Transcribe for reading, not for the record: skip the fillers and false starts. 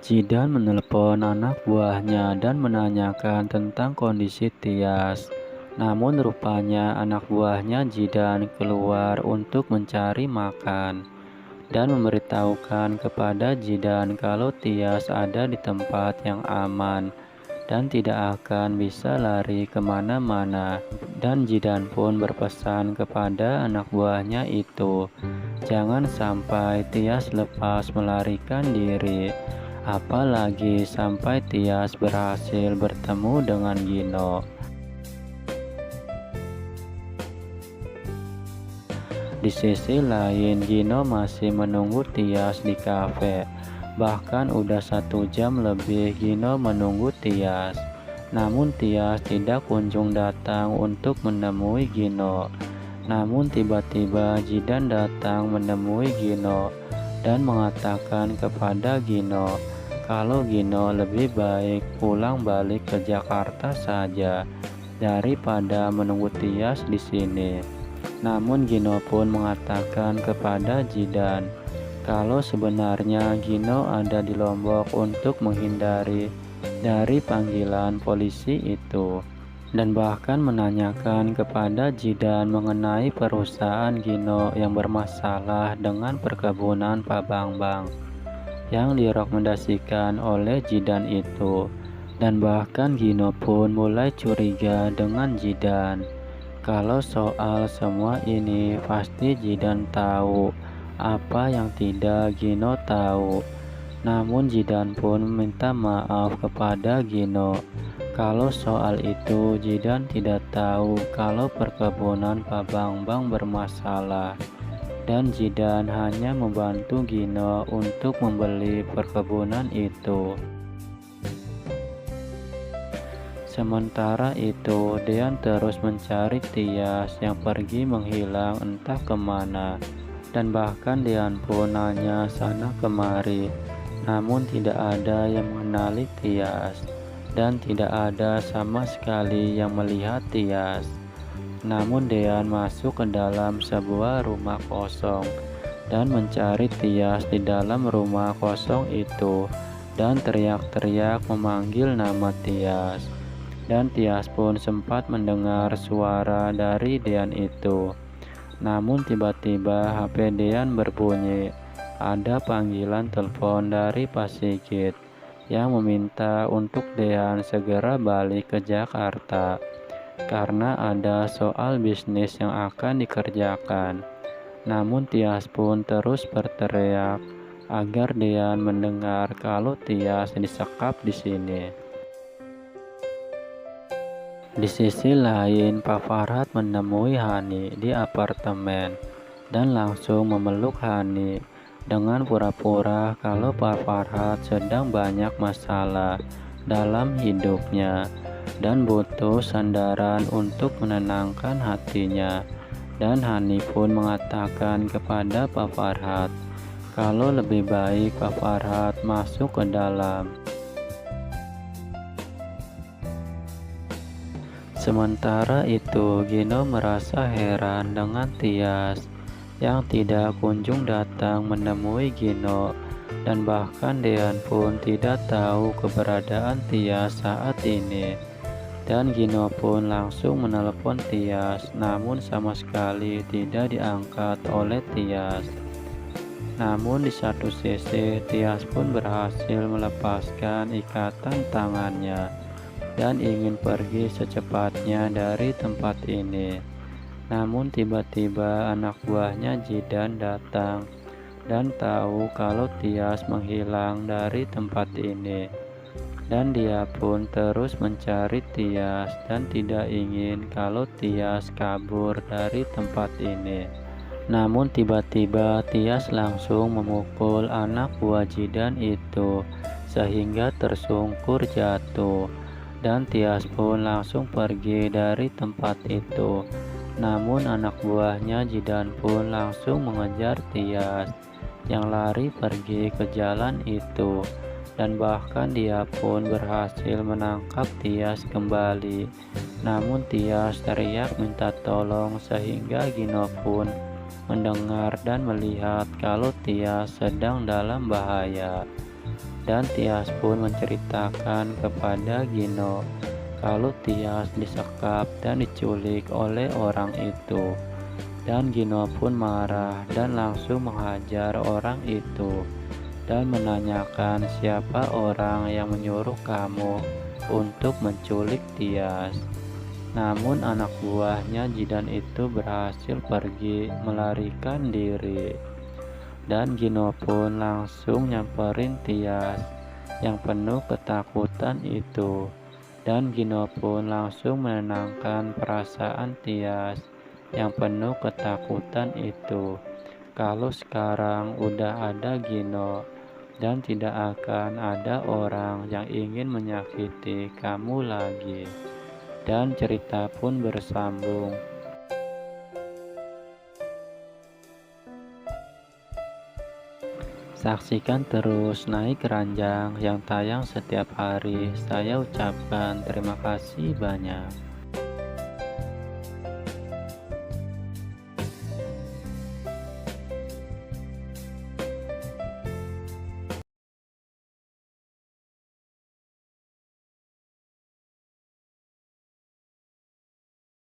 Zidan menelpon anak buahnya dan menanyakan tentang kondisi Tias. Namun rupanya anak buahnya Zidan keluar untuk mencari makan dan memberitahukan kepada Zidan kalau Tias ada di tempat yang aman dan tidak akan bisa lari kemana-mana. Dan Zidan pun berpesan kepada anak buahnya itu, jangan sampai Tias lepas melarikan diri, apalagi sampai Tias berhasil bertemu dengan Gino. Di sisi lain, Gino masih menunggu Tias di kafe. Bahkan udah 1 jam lebih Gino menunggu Tias. Namun Tias tidak kunjung datang untuk menemui Gino. Namun tiba-tiba Zidan datang menemui Gino dan mengatakan kepada Gino kalau Gino lebih baik pulang balik ke Jakarta saja daripada menunggu Tias di sini. Namun Gino pun mengatakan kepada Zidan kalau sebenarnya Gino ada di Lombok untuk menghindari dari panggilan polisi itu, dan bahkan menanyakan kepada Zidan mengenai perusahaan Gino yang bermasalah dengan perkebunan Pak Bambang yang direkomendasikan oleh Zidan itu. Dan bahkan Gino pun mulai curiga dengan Zidan. Kalau soal semua ini pasti Zidan tahu apa yang tidak Gino tahu. Namun Zidan pun minta maaf kepada Gino kalau soal itu Zidan tidak tahu kalau perkebunan Pak Bambang bermasalah. Dan Zidan hanya membantu Gino untuk membeli perkebunan itu. Sementara itu, Dean terus mencari Tias yang pergi menghilang entah kemana, dan bahkan Dean pun nanya sana kemari, namun tidak ada yang mengenali Tias, dan tidak ada sama sekali yang melihat Tias. Namun Dean masuk ke dalam sebuah rumah kosong dan mencari Tias di dalam rumah kosong itu, dan teriak-teriak memanggil nama Tias. Dan Tias pun sempat mendengar suara dari Dean itu. Namun tiba-tiba HP Dean berbunyi. Ada panggilan telepon dari Pak Sigit yang meminta untuk Dean segera balik ke Jakarta karena ada soal bisnis yang akan dikerjakan. Namun Tias pun terus berteriak agar Dean mendengar kalau Tias disekap di sini. Di sisi lain, Pak Farhat menemui Hani di apartemen dan langsung memeluk Hani dengan pura-pura kalau Pak Farhat sedang banyak masalah dalam hidupnya dan butuh sandaran untuk menenangkan hatinya. Dan Hani pun mengatakan kepada Pak Farhat kalau lebih baik Pak Farhat masuk ke dalam. Sementara itu, Gino merasa heran dengan Tias yang tidak kunjung datang menemui Gino, dan bahkan Dean pun tidak tahu keberadaan Tias saat ini. Dan Gino pun langsung menelpon Tias, namun sama sekali tidak diangkat oleh Tias. Namun di satu sisi, Tias pun berhasil melepaskan ikatan tangannya dan ingin pergi secepatnya dari tempat ini. Namun tiba-tiba anak buahnya Zidan datang dan tahu kalau Tias menghilang dari tempat ini. Dan dia pun terus mencari Tias dan tidak ingin kalau Tias kabur dari tempat ini. Namun tiba-tiba Tias langsung memukul anak buah Zidan itu sehingga tersungkur jatuh. Dan Tias pun langsung pergi dari tempat itu. Namun anak buahnya Zidan pun langsung mengejar Tias yang lari pergi ke jalan itu, dan bahkan dia pun berhasil menangkap Tias kembali. Namun Tias teriak minta tolong sehingga Gino pun mendengar dan melihat kalau Tias sedang dalam bahaya. Dan Tias pun menceritakan kepada Gino kalau Tias disekap dan diculik oleh orang itu. Dan Gino pun marah dan langsung menghajar orang itu dan menanyakan siapa orang yang menyuruh kamu untuk menculik Tias. Namun anak buahnya Jidan itu berhasil pergi melarikan diri. Dan Gino pun langsung nyamperin Tias yang penuh ketakutan itu. Dan Gino pun langsung menenangkan perasaan Tias yang penuh ketakutan itu. Kalau sekarang udah ada Gino dan tidak akan ada orang yang ingin menyakiti kamu lagi. Dan cerita pun bersambung. Saksikan terus Naik Keranjang yang tayang setiap hari. Saya ucapkan terima kasih banyak.